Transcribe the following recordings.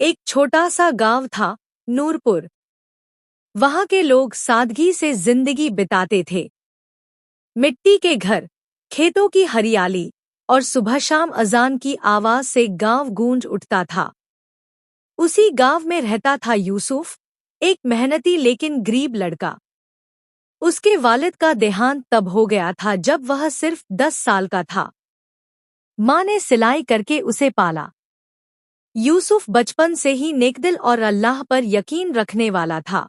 एक छोटा सा गांव था, नूरपुर। वहां के लोग सादगी से जिंदगी बिताते थे। मिट्टी के घर, खेतों की हरियाली और सुबह शाम अजान की आवाज से गांव गूंज उठता था। उसी गांव में रहता था यूसुफ, एक मेहनती लेकिन गरीब लड़का। उसके वालिद का देहांत तब हो गया था जब वह सिर्फ 10 साल का था। माँ ने सिलाई करके उसे पाला। यूसुफ बचपन से ही नेकदिल और अल्लाह पर यकीन रखने वाला था।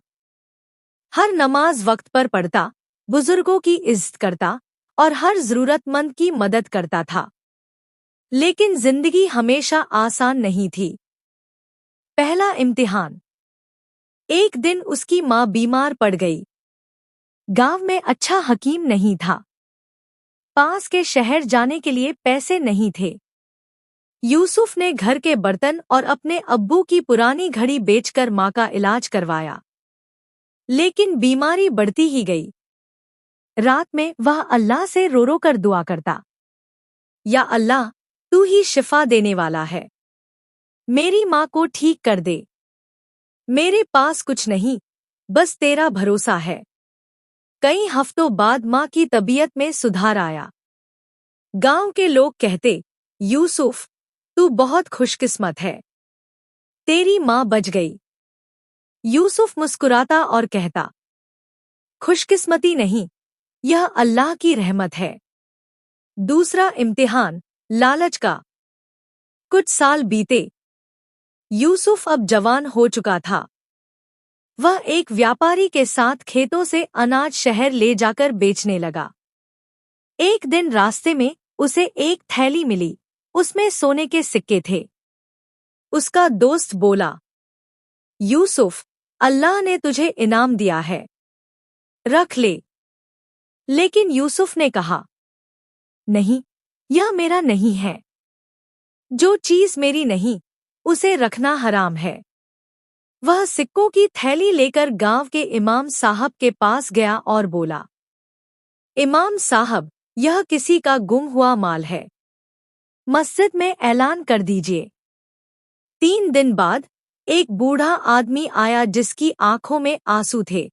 हर नमाज वक्त पर पढ़ता, बुजुर्गों की इज्जत करता और हर जरूरतमंद की मदद करता था। लेकिन जिंदगी हमेशा आसान नहीं थी। पहला इम्तिहान। एक दिन उसकी माँ बीमार पड़ गई। गांव में अच्छा हकीम नहीं था। पास के शहर जाने के लिए पैसे नहीं थे। यूसुफ ने घर के बर्तन और अपने अब्बू की पुरानी घड़ी बेचकर माँ का इलाज करवाया। लेकिन बीमारी बढ़ती ही गई। रात में वह अल्लाह से रो रो कर दुआ करता, या अल्लाह, तू ही शिफा देने वाला है। मेरी माँ को ठीक कर दे। मेरे पास कुछ नहीं, बस तेरा भरोसा है। कई हफ्तों बाद माँ की तबीयत में सुधार आया। गांव के लोग कहते, यूसुफ, तू बहुत खुशकिस्मत है। तेरी माँ बच गई। यूसुफ मुस्कुराता और कहता, खुशकिस्मती नहीं, यह अल्लाह की रहमत है। दूसरा इम्तिहान, लालच का। कुछ साल बीते। यूसुफ अब जवान हो चुका था। वह एक व्यापारी के साथ खेतों से अनाज शहर ले जाकर बेचने लगा। एक दिन रास्ते में उसे एक थैली मिली। उसमें सोने के सिक्के थे। उसका दोस्त बोला, यूसुफ, अल्लाह ने तुझे इनाम दिया है, रख ले। लेकिन यूसुफ ने कहा, नहीं, यह मेरा नहीं है। जो चीज मेरी नहीं, उसे रखना हराम है। वह सिक्कों की थैली लेकर गांव के इमाम साहब के पास गया और बोला, इमाम साहब, यह किसी का गुम हुआ माल है। मस्जिद में ऐलान कर दीजिए। 3 दिन बाद एक बूढ़ा आदमी आया जिसकी आंखों में आंसू थे।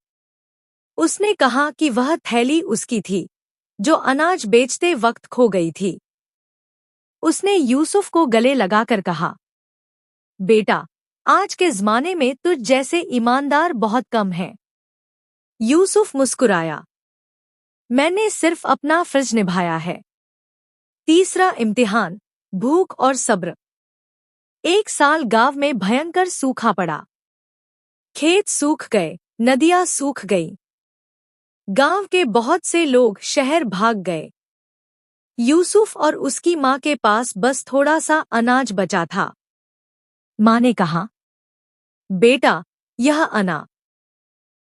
उसने कहा कि वह थैली उसकी थी, जो अनाज बेचते वक्त खो गई थी। उसने यूसुफ को गले लगाकर कहा, बेटा, आज के ज़माने में तुझ जैसे ईमानदार बहुत कम हैं। यूसुफ मुस्कुराया, मैंने सिर्फ अपना फर्ज निभाया है। तीसरा इम्तिहान, भूख और सब्र। एक साल गांव में भयंकर सूखा पड़ा। खेत सूख गए, नदियां सूख गईं। गांव के बहुत से लोग शहर भाग गए। यूसुफ और उसकी माँ के पास बस थोड़ा सा अनाज बचा था। माँ ने कहा, बेटा,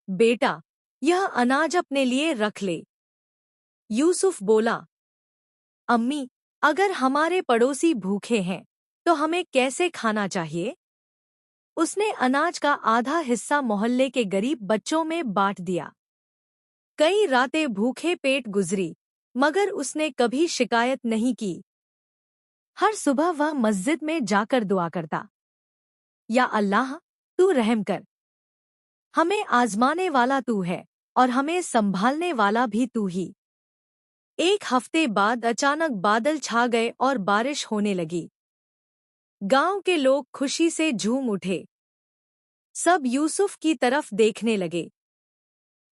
बेटा, यह अनाज अपने लिए रख ले। यूसुफ बोला, अम्मी, अगर हमारे पड़ोसी भूखे हैं तो हमें कैसे खाना चाहिए? उसने अनाज का आधा हिस्सा मोहल्ले के गरीब बच्चों में बांट दिया। कई रातें भूखे पेट गुजरी, मगर उसने कभी शिकायत नहीं की। हर सुबह वह मस्जिद में जाकर दुआ करता, या अल्लाह, तू रहम कर। हमें आजमाने वाला तू है और हमें संभालने वाला भी तू ही। एक हफ्ते बाद अचानक बादल छा गए और बारिश होने लगी। गांव के लोग खुशी से झूम उठे। सब यूसुफ की तरफ देखने लगे।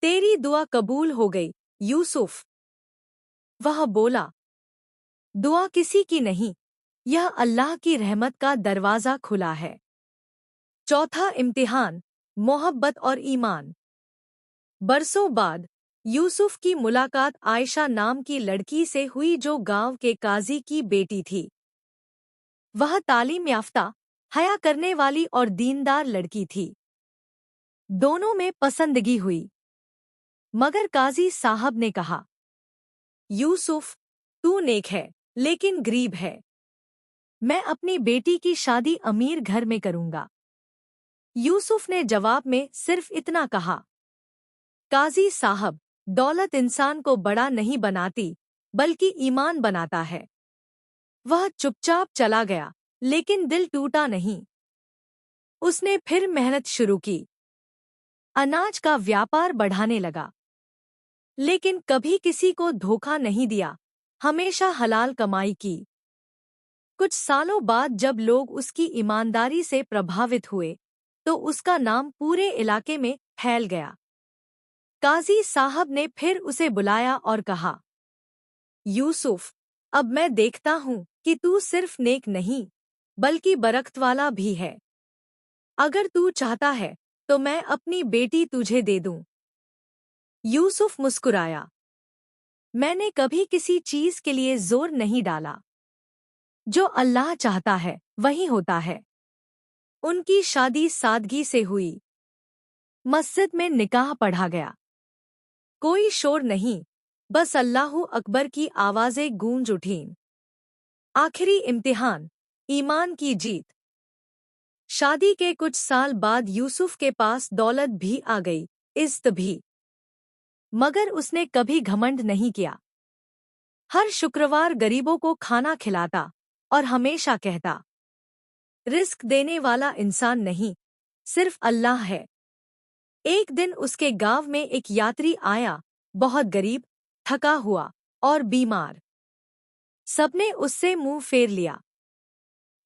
तेरी दुआ कबूल हो गई, यूसुफ। वह बोला, दुआ किसी की नहीं, यह अल्लाह की रहमत का दरवाजा खुला है। चौथा इम्तिहान, मोहब्बत और ईमान। बरसों बाद यूसुफ की मुलाकात आयशा नाम की लड़की से हुई जो गांव के काजी की बेटी थी। वह तालीम याफ्ता, हया करने वाली और दीनदार लड़की थी। दोनों में पसंदगी हुई। मगर काजी साहब ने कहा, यूसुफ, तू नेक है लेकिन गरीब है। मैं अपनी बेटी की शादी अमीर घर में करूंगा। यूसुफ ने जवाब में सिर्फ इतना कहा, काजी साहब, दौलत इंसान को बड़ा नहीं बनाती, बल्कि ईमान बनाता है। वह चुपचाप चला गया, लेकिन दिल टूटा नहीं। उसने फिर मेहनत शुरू की, अनाज का व्यापार बढ़ाने लगा, लेकिन कभी किसी को धोखा नहीं दिया, हमेशा हलाल कमाई की। कुछ सालों बाद जब लोग उसकी ईमानदारी से प्रभावित हुए, तो उसका नाम पूरे इलाके में फैल गया। काजी साहब ने फिर उसे बुलाया और कहा, यूसुफ, अब मैं देखता हूँ कि तू सिर्फ नेक नहीं, बल्कि बरकत वाला भी है। अगर तू चाहता है, तो मैं अपनी बेटी तुझे दे दूं। यूसुफ मुस्कुराया, मैंने कभी किसी चीज के लिए जोर नहीं डाला। जो अल्लाह चाहता है, वही होता है। उनकी शादी सादगी से हुई। मस्जिद में निकाह पढ़ा गया। कोई शोर नहीं, बस अल्लाहू अकबर की आवाजें गूंज उठीं। आखिरी इम्तिहान, ईमान की जीत। शादी के कुछ साल बाद यूसुफ के पास दौलत भी आ गई, इज्जत भी। मगर उसने कभी घमंड नहीं किया। हर शुक्रवार गरीबों को खाना खिलाता और हमेशा कहता, रिस्क देने वाला इंसान नहीं, सिर्फ अल्लाह है। एक दिन उसके गांव में एक यात्री आया, बहुत गरीब, थका हुआ और बीमार। सबने उससे मुंह फेर लिया।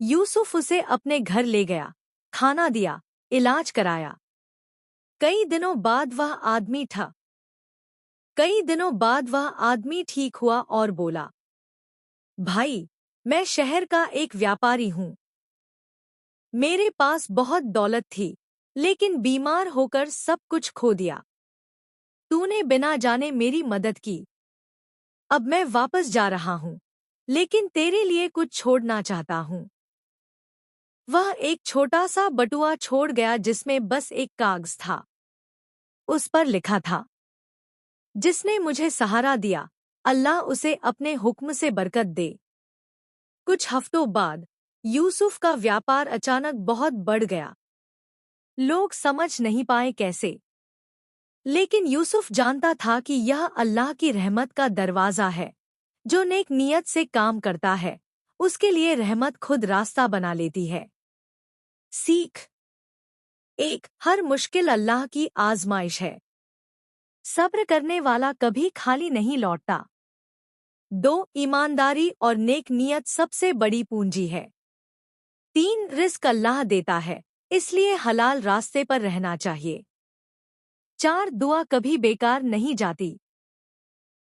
यूसुफ उसे अपने घर ले गया, खाना दिया, इलाज कराया। कई दिनों बाद वह आदमी ठीक हुआ और बोला, भाई, मैं शहर का एक व्यापारी हूँ। मेरे पास बहुत दौलत थी, लेकिन बीमार होकर सब कुछ खो दिया। तूने बिना जाने मेरी मदद की। अब मैं वापस जा रहा हूँ, लेकिन तेरे लिए कुछ छोड़ना चाहता हूँ। वह एक छोटा सा बटुआ छोड़ गया जिसमें बस एक कागज था। उस पर लिखा था, जिसने मुझे सहारा दिया, अल्लाह उसे अपने हुक्म से बरकत दे। कुछ हफ्तों बाद यूसुफ का व्यापार अचानक बहुत बढ़ गया। लोग समझ नहीं पाए कैसे, लेकिन यूसुफ जानता था कि यह अल्लाह की रहमत का दरवाज़ा है। जो नेक नियत से काम करता है, उसके लिए रहमत खुद रास्ता बना लेती है। सीख 1, हर मुश्किल अल्लाह की आजमाइश है। सब्र करने वाला कभी खाली नहीं लौटता। 2, ईमानदारी और नेक नियत सबसे बड़ी पूंजी है। 3, रिस्क अल्लाह देता है, इसलिए हलाल रास्ते पर रहना चाहिए। 4, दुआ कभी बेकार नहीं जाती,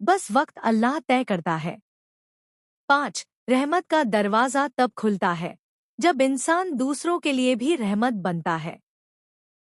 बस वक्त अल्लाह तय करता है। 5, रहमत का दरवाज़ा तब खुलता है, जब इंसान दूसरों के लिए भी रहमत बनता है।